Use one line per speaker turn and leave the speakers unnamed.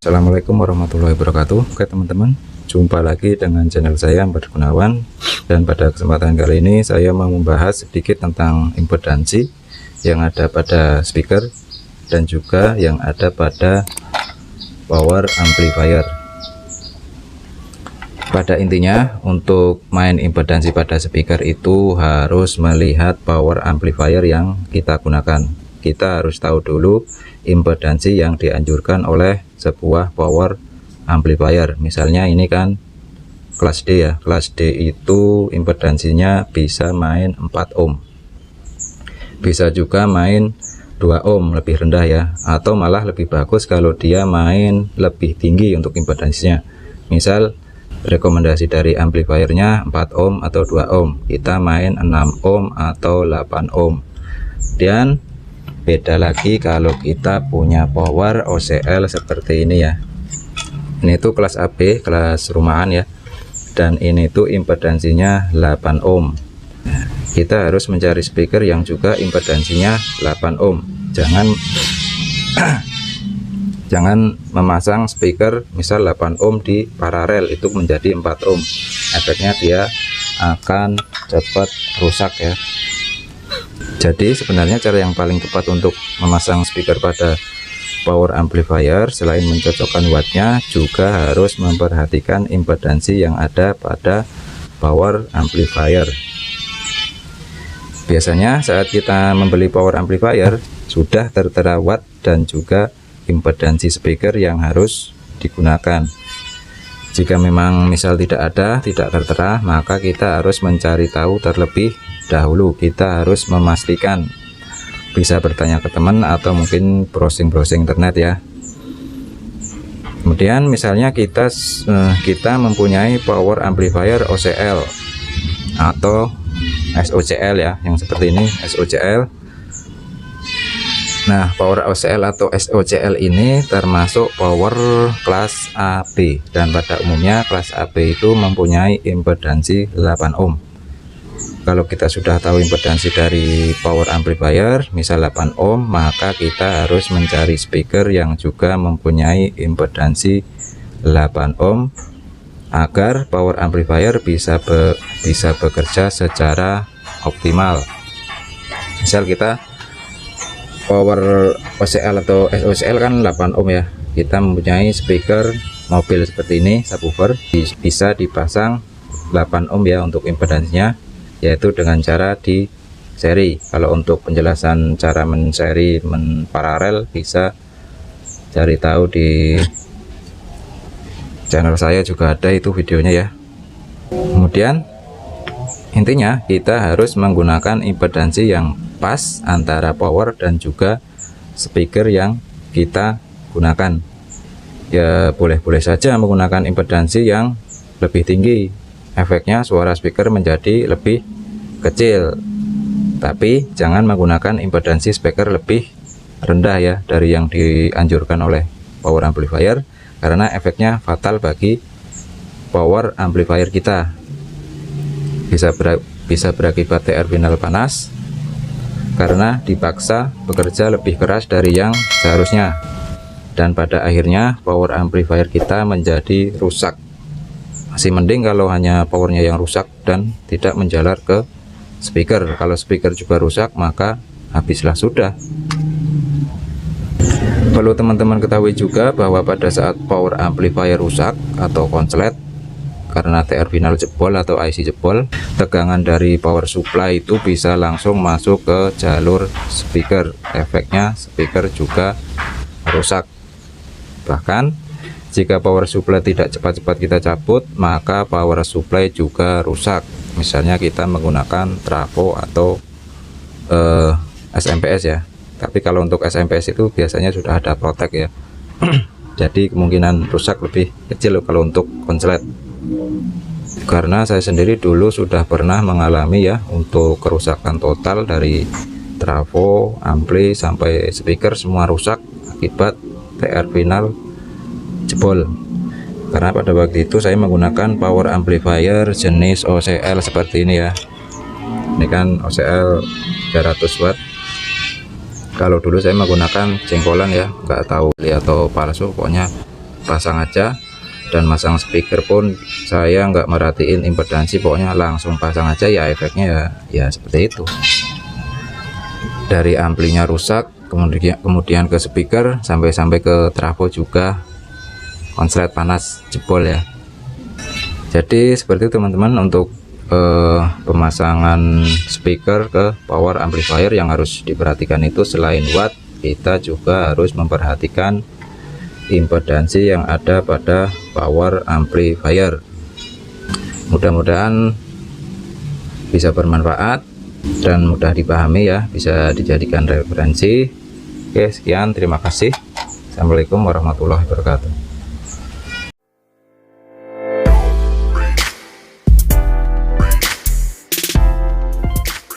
Assalamualaikum warahmatullahi wabarakatuh. Oke teman-teman, jumpa lagi dengan channel saya Mbak Gunawan. Dan pada kesempatan kali ini saya mau membahas sedikit tentang impedansi yang ada pada speaker dan juga yang ada pada power amplifier. Pada intinya, untuk main impedansi pada speaker itu harus melihat power amplifier yang kita gunakan. Kita harus tahu dulu impedansi yang dianjurkan oleh sebuah power amplifier. Misalnya ini kan kelas D ya. Kelas D itu impedansinya bisa main 4 ohm. Bisa juga main 2 ohm, lebih rendah ya. Atau malah lebih bagus kalau dia main lebih tinggi untuk impedansinya. Misal rekomendasi dari amplifiernya 4 ohm atau 2 ohm. Kita main 6 ohm atau 8 ohm. Dan beda lagi kalau kita punya power OCL seperti ini ya. Ini tuh kelas AB, kelas rumahan ya. Dan ini tuh impedansinya 8 ohm. Kita harus mencari speaker yang juga impedansinya 8 ohm. Jangan memasang speaker misal 8 ohm di paralel, itu menjadi 4 ohm. Efeknya dia akan cepat rusak ya. Jadi sebenarnya cara yang paling tepat untuk memasang speaker pada power amplifier selain mencocokkan wattnya, juga harus memperhatikan impedansi yang ada pada power amplifier. Biasanya saat kita membeli power amplifier sudah tertera watt dan juga impedansi speaker yang harus digunakan. Jika memang misal tidak tertera, maka kita harus mencari tahu terlebih dahulu. Kita harus memastikan, bisa bertanya ke teman atau mungkin browsing internet ya. Kemudian misalnya kita mempunyai power amplifier OCL atau SOCL ya, yang seperti ini SOCL. Nah, power OCL atau SOCL ini termasuk power kelas AB, dan pada umumnya kelas AB itu mempunyai impedansi 8 ohm. Kalau kita sudah tahu impedansi dari power amplifier misal 8 ohm, maka kita harus mencari speaker yang juga mempunyai impedansi 8 ohm agar power amplifier bisa bekerja secara optimal. Misal kita power OCL atau SOCL kan 8 ohm ya. Kita mempunyai speaker mobil seperti ini, subwoofer, bisa dipasang 8 ohm ya untuk impedansinya, yaitu dengan cara di seri. Kalau untuk penjelasan cara men-seri, men-paralel, bisa cari tahu di channel saya, juga ada itu videonya ya. Kemudian intinya kita harus menggunakan impedansi yang pas antara power dan juga speaker yang kita gunakan. Ya boleh-boleh saja menggunakan impedansi yang lebih tinggi, efeknya suara speaker menjadi lebih kecil, tapi jangan menggunakan impedansi speaker lebih rendah ya dari yang dianjurkan oleh power amplifier, karena efeknya fatal bagi power amplifier kita. Bisa berakibat TR final panas karena dipaksa bekerja lebih keras dari yang seharusnya, dan pada akhirnya power amplifier kita menjadi rusak. Masih mending kalau hanya powernya yang rusak dan tidak menjalar ke speaker. Kalau speaker juga rusak, maka habislah sudah. Perlu teman-teman ketahui juga bahwa pada saat power amplifier rusak atau konslet karena TR final jebol atau IC jebol, tegangan dari power supply itu bisa langsung masuk ke jalur speaker. Efeknya speaker juga rusak. Bahkan jika power supply tidak cepat-cepat kita cabut, maka power supply juga rusak. Misalnya kita menggunakan trafo atau SMPS ya. Tapi kalau untuk SMPS itu biasanya sudah ada protek ya. Jadi kemungkinan rusak lebih kecil kalau untuk konslet. Karena saya sendiri dulu sudah pernah mengalami ya, untuk kerusakan total dari trafo, ampli sampai speaker semua rusak akibat TR final jebol. Karena pada waktu itu saya menggunakan power amplifier jenis OCL seperti ini ya. Ini kan OCL 300 watt. Kalau dulu saya menggunakan jengkolan ya, nggak tahu atau palsu, pokoknya pasang aja, dan masang speaker pun saya nggak merhatiin impedansi, pokoknya langsung pasang aja, ya efeknya ya seperti itu. Dari amplinya rusak, kemudian ke speaker, sampai ke trafo juga konslet panas jebol ya. Jadi seperti itu teman-teman untuk pemasangan speaker ke power amplifier. Yang harus diperhatikan itu selain watt, kita juga harus memperhatikan impedansi yang ada pada power amplifier. Mudah-mudahan bisa bermanfaat dan mudah dipahami ya, bisa dijadikan referensi. Oke, sekian, terima kasih. Assalamualaikum warahmatullahi wabarakatuh.